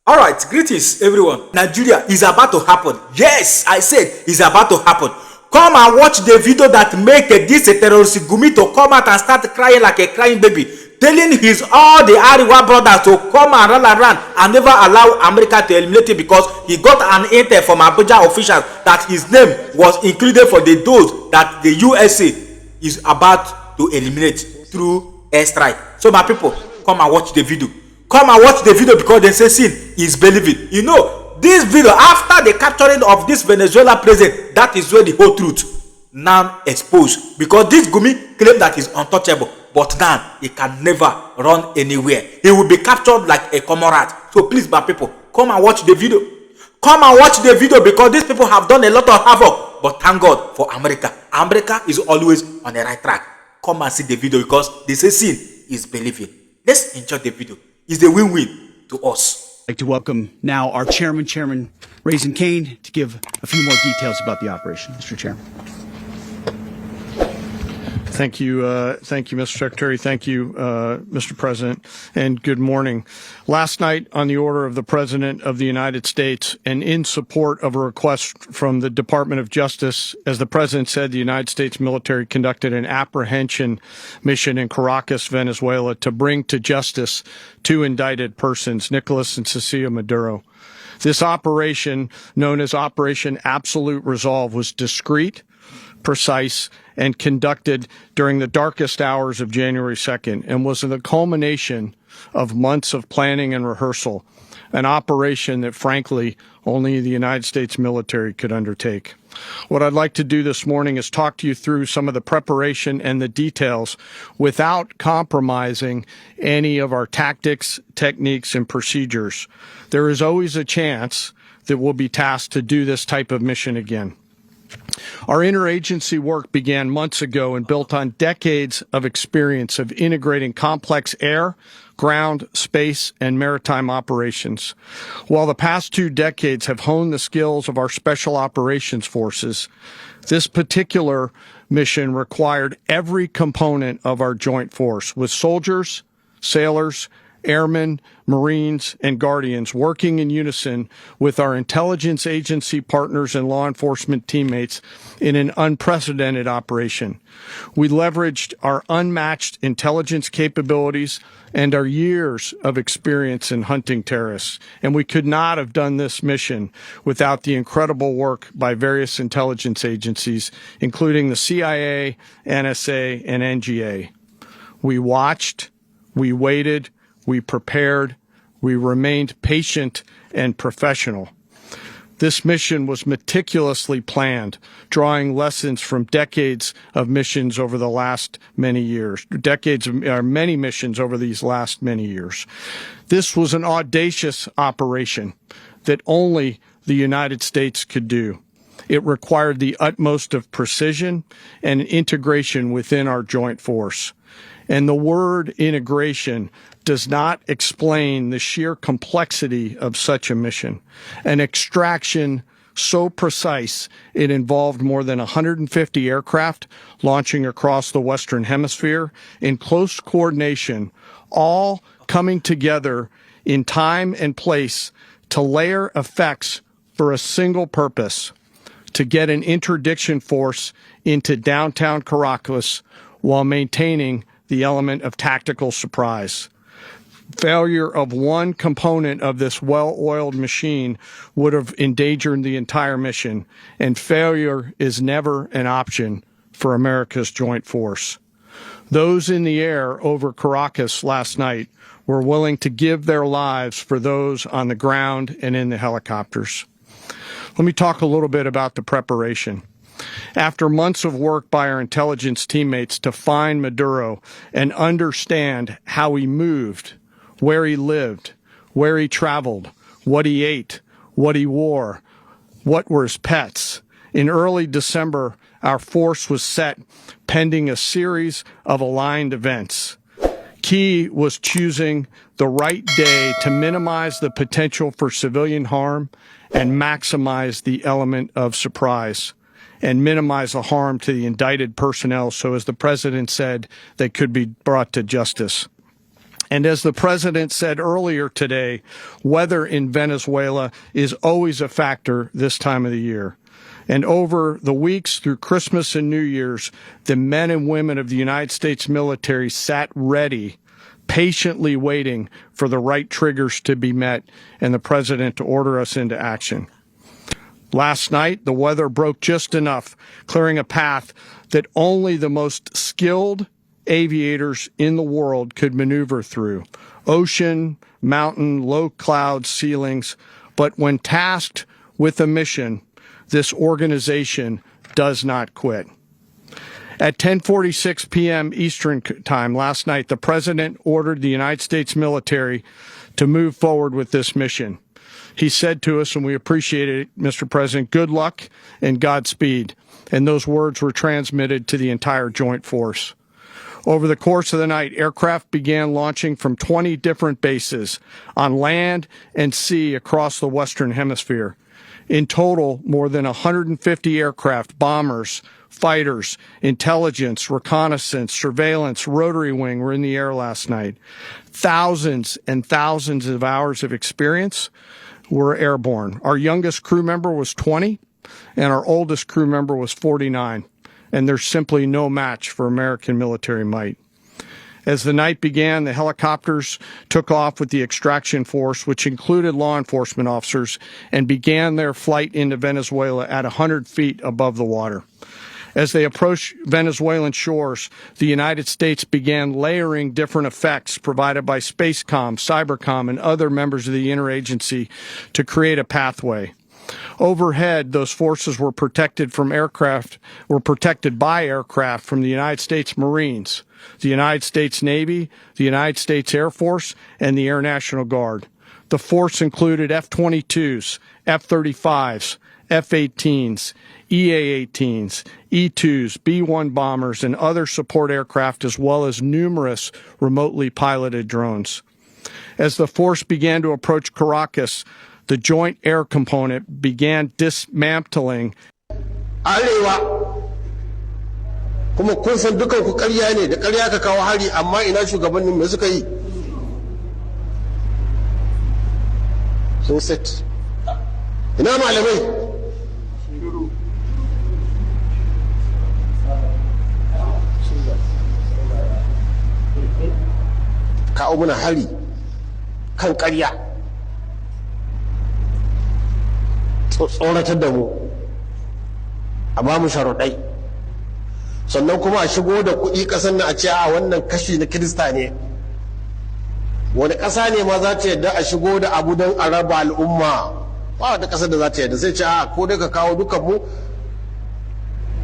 All right, greetings everyone. Nigeria is about to happen. Yes, I said it's about to happen. Come and watch the video that make this terrorist Gumi to come out and start crying like a crying baby, telling his all the Ariwa brothers to come and run around and never allow America to eliminate him because he got an intel from Abuja officials that his name was included for the those that the USA is about to eliminate through airstrike. So my people, come and watch the video. Come and watch the video because they say sin is believing. You know, this video after the capturing of this Venezuela president, that is where the whole truth now exposed, because this Gumi claimed that he's untouchable, but now he can never run anywhere. He will be captured like a comrade. So please, my people, come and watch the video. Come and watch the video because these people have done a lot of havoc. But thank God for America. America is always on the right track. Come and see the video because they say sin is believing. Let's enjoy the video. It's a win-win to us. I'd like to welcome now our Chairman Raising Cane, to give a few more details about the operation. Mr. Chairman. Thank you, Mr. Secretary. Thank you, Mr. President, and good morning. Last night, on the order of the President of the United States and in support of a request from the Department of Justice, as the President said, the United States military conducted an apprehension mission in Caracas, Venezuela, to bring to justice two indicted persons, Nicolas and Cecilia Maduro. This operation, known as Operation Absolute Resolve, was discreet, precise, and conducted during the darkest hours of January 2nd and was the culmination of months of planning and rehearsal, an operation that, frankly, only the United States military could undertake. What I'd like to do this morning is talk to you through some of the preparation and the details without compromising any of our tactics, techniques, and procedures. There is always a chance that we'll be tasked to do this type of mission again. Our interagency work began months ago and built on decades of experience of integrating complex air, ground, space, and maritime operations. While the past 2 decades have honed the skills of our special operations forces, this particular mission required every component of our joint force, with soldiers, sailors, airmen, Marines, and Guardians working in unison with our intelligence agency partners and law enforcement teammates in an unprecedented operation. We leveraged our unmatched intelligence capabilities and our years of experience in hunting terrorists, and we could not have done this mission without the incredible work by various intelligence agencies, including the CIA, NSA, and NGA. We watched, we waited, we prepared, we remained patient and professional. This mission was meticulously planned, drawing lessons from decades of missions over the last many years, many missions over these last many years. This was an audacious operation that only the United States could do. It required the utmost of precision and integration within our joint force. And the word integration does not explain the sheer complexity of such a mission. An extraction so precise, it involved more than 150 aircraft launching across the Western Hemisphere in close coordination, all coming together in time and place to layer effects for a single purpose: to get an interdiction force into downtown Caracas while maintaining the element of tactical surprise. Failure of one component of this well-oiled machine would have endangered the entire mission, and failure is never an option for America's joint force. Those in the air over Caracas last night were willing to give their lives for those on the ground and in the helicopters. Let me talk a little bit about the preparation. After months of work by our intelligence teammates to find Maduro and understand how he moved, where he lived, where he traveled, what he ate, what he wore, what were his pets, in early December, our force was set pending a series of aligned events. Key was choosing the right day to minimize the potential for civilian harm and maximize the element of surprise, and minimize the harm to the indicted personnel so, as the President said, they could be brought to justice. And as the president said earlier today, weather in Venezuela is always a factor this time of the year. And over the weeks through Christmas and New Year's, the men and women of the United States military sat ready, patiently waiting for the right triggers to be met and the president to order us into action. Last night, the weather broke just enough, clearing a path that only the most skilled aviators in the world could maneuver through. Ocean, mountain, low cloud ceilings. But when tasked with a mission, this organization does not quit. At 10:46 p.m. Eastern Time last night, the president ordered the United States military to move forward with this mission. He said to us, and we appreciate it, Mr. President, good luck and Godspeed. And those words were transmitted to the entire joint force. Over the course of the night, aircraft began launching from 20 different bases on land and sea across the Western Hemisphere. In total, more than 150 aircraft, bombers, fighters, intelligence, reconnaissance, surveillance, rotary wing were in the air last night. Thousands and thousands of hours of experience were airborne. Our youngest crew member was 20, and our oldest crew member was 49. And there's simply no match for American military might. As the night began, the helicopters took off with the extraction force, which included law enforcement officers, and began their flight into Venezuela at 100 feet above the water. As they approached Venezuelan shores, the United States began layering different effects provided by Spacecom, Cybercom, and other members of the interagency to create a pathway. Overhead, those forces were protected by aircraft from the United States Marines, the United States Navy, the United States Air Force, and the Air National Guard. The force included F-22s, F-35s, F-18s, EA-18s, E-2s, B-1 bombers, and other support aircraft, as well as numerous remotely piloted drones. As the force began to approach Caracas, the Joint Air Component began dismantling. Arewa, kuma kun san dukan ku ƙarya ne, da ƙarya ka kawo hari, amma ina shugabannin me suka yi? Sun set. Ina malamai? Kawo muna hari kan ƙarya. Tsoratar da mu, a ba mu sharuɗai, sannan kuma a shigo da kuɗi ƙasar na a ce a wannan kashi na Kirista ne. Wani ƙasa ne ma za ta yadda a shigo da abu don a raba al'umma? Ba wata ƙasar da za ta yadda, sai ce a ko dai ka kawo dukan mu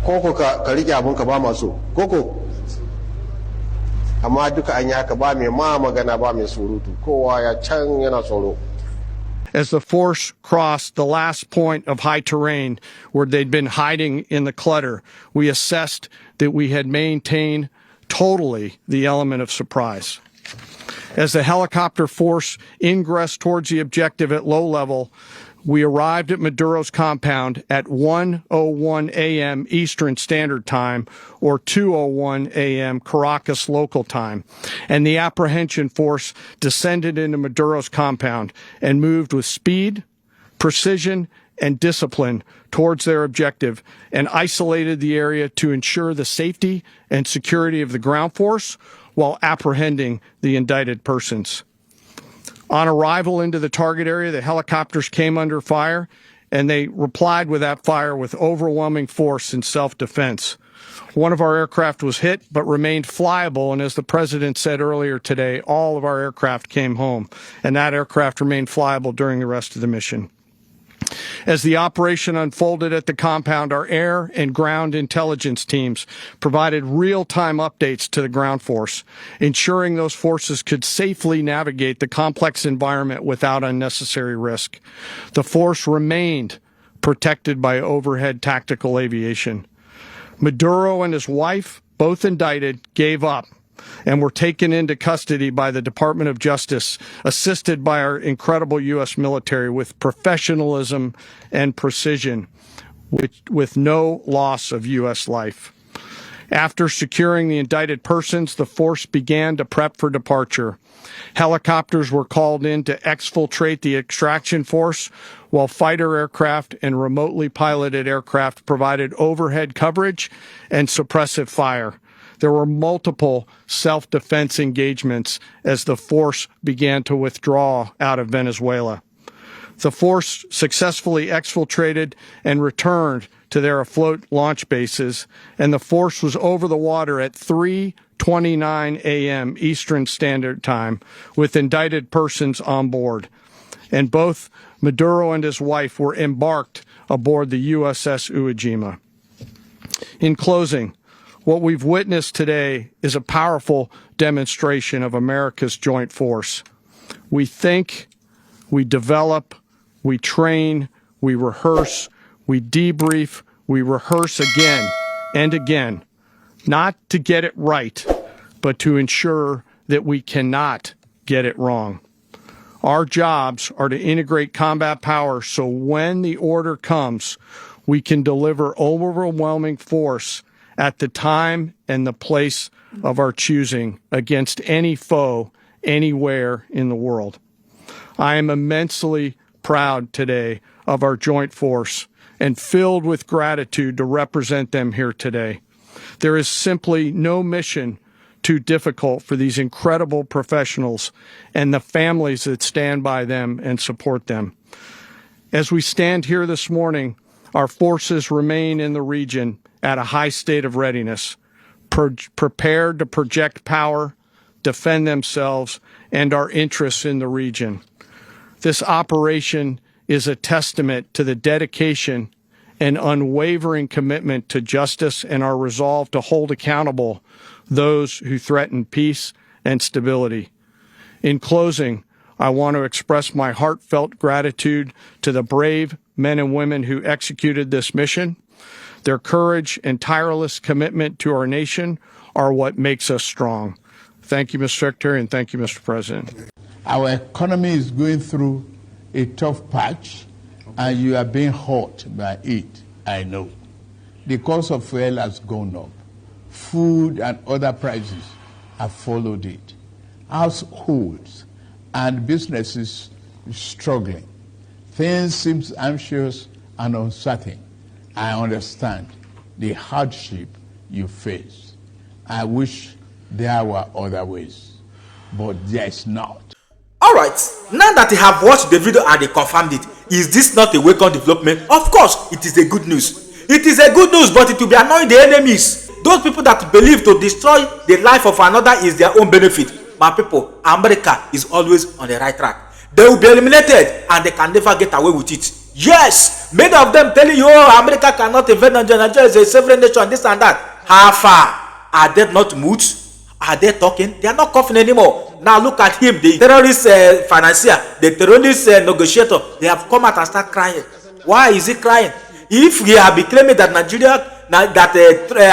ko ka riƙe abin ka ba masu koko. Amma duka an yi haka, ba mai ma magana, ba mai surutu, kowa ya can yana tsoro. As the force crossed the last point of high terrain where they'd been hiding in the clutter, we assessed that we had maintained totally the element of surprise. As the helicopter force ingressed towards the objective at low level, we arrived at Maduro's compound at 1:01 a.m. Eastern Standard Time, or 2:01 a.m. Caracas local time, and the Apprehension force descended into Maduro's compound and moved with speed, precision, and discipline towards their objective, and isolated the area to ensure the safety and security of the ground force while apprehending the indicted persons. On arrival into the target area, the helicopters came under fire, and they replied with that fire with overwhelming force in self-defense. One of our aircraft was hit, but remained flyable, and as the president said earlier today, all of our aircraft came home, and that aircraft remained flyable during the rest of the mission. As the operation unfolded at the compound, our air and ground intelligence teams provided real-time updates to the ground force, ensuring those forces could safely navigate the complex environment without unnecessary risk. The force remained protected by overhead tactical aviation. Maduro and his wife, both indicted, gave up and were taken into custody by the Department of Justice, assisted by our incredible U.S. military with professionalism and precision, with no loss of U.S. life. After securing the indicted persons, the force began to prep for departure. Helicopters were called in to exfiltrate the extraction force, while fighter aircraft and remotely piloted aircraft provided overhead coverage and suppressive fire. There were multiple self-defense engagements as the force began to withdraw out of Venezuela. The force successfully exfiltrated and returned to their afloat launch bases, and the force was over the water at 3:29 a.m. Eastern Standard Time with indicted persons on board. And both Maduro and his wife were embarked aboard the USS Iwo Jima. In closing, what we've witnessed today is a powerful demonstration of America's joint force. We think, we develop, we train, we rehearse, we debrief, we rehearse again and again, not to get it right, but to ensure that we cannot get it wrong. Our jobs are to integrate combat power so when the order comes, we can deliver overwhelming force at the time and the place of our choosing against any foe anywhere in the world. I am immensely proud today of our joint force and filled with gratitude to represent them here today. There is simply no mission too difficult for these incredible professionals and the families that stand by them and support them. As we stand here this morning, our forces remain in the region at a high state of readiness, prepared to project power, defend themselves, and our interests in the region. This operation is a testament to the dedication and unwavering commitment to justice and our resolve to hold accountable those who threaten peace and stability. In closing, I want to express my heartfelt gratitude to the brave men and women who executed this mission. Their courage and tireless commitment to our nation are what makes us strong. Thank you, Mr. Secretary, and thank you, Mr. President. Our economy is going through a tough patch, and you are being hurt by it, I know. The cost of fuel has gone up. Food and other prices have followed it. Households and businesses struggling. Things seem anxious and uncertain. I understand the hardship you face. I wish there were other ways, but there is not. Alright, now that you have watched the video and they confirmed it, is this not a welcome development? Of course, it is a good news. It is a good news, but it will be annoying the enemies. Those people that believe to destroy the life of another is their own benefit. My people, America is always on the right track. They will be eliminated and they can never get away with it. Yes, many of them telling you, oh, America cannot invade Nigeria. Nigeria is a sovereign nation, this and that. How far? Are they not mute? Are they talking? They are not coughing anymore. Now look at him, the terrorist financier, the terrorist negotiator. They have come out and start crying. Why is he crying? If he have been claiming that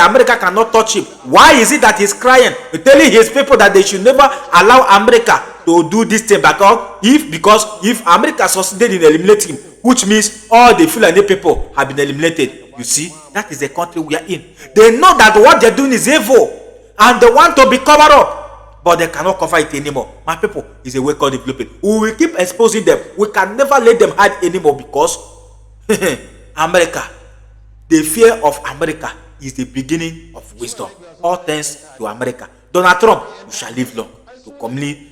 America cannot touch him, why is it that he's crying? Telling his people that they should never allow America to do this thing because if America succeeded in eliminating him, which means all the Fulani people have been eliminated. You see, that is the country we are in. They know that what they're doing is evil and they want to be covered up, but they cannot cover it anymore. My people, is a welcome development. We will keep exposing them. We can never let them hide anymore because America, the fear of America is the beginning of wisdom. All thanks to America. Donald Trump, you shall live long.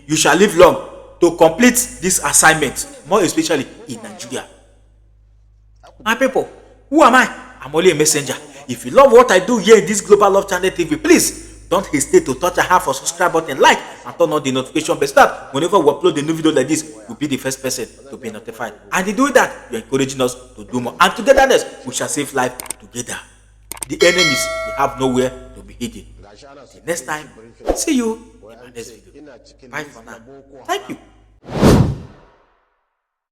You shall live long to complete this assignment, more especially in Nigeria. My people, who am I? I'm only a messenger. If you love what I do here in this Global Love Channel TV, please don't hesitate to touch the half or subscribe button, like, and turn on the notification bell so that whenever we upload a new video like this, you'll be the first person to be notified. And in doing that, you're encouraging us to do more. And togetherness, we shall save life together. The enemies will have nowhere to be hidden. Till next time, see you in my next video. Bye for now. Thank you.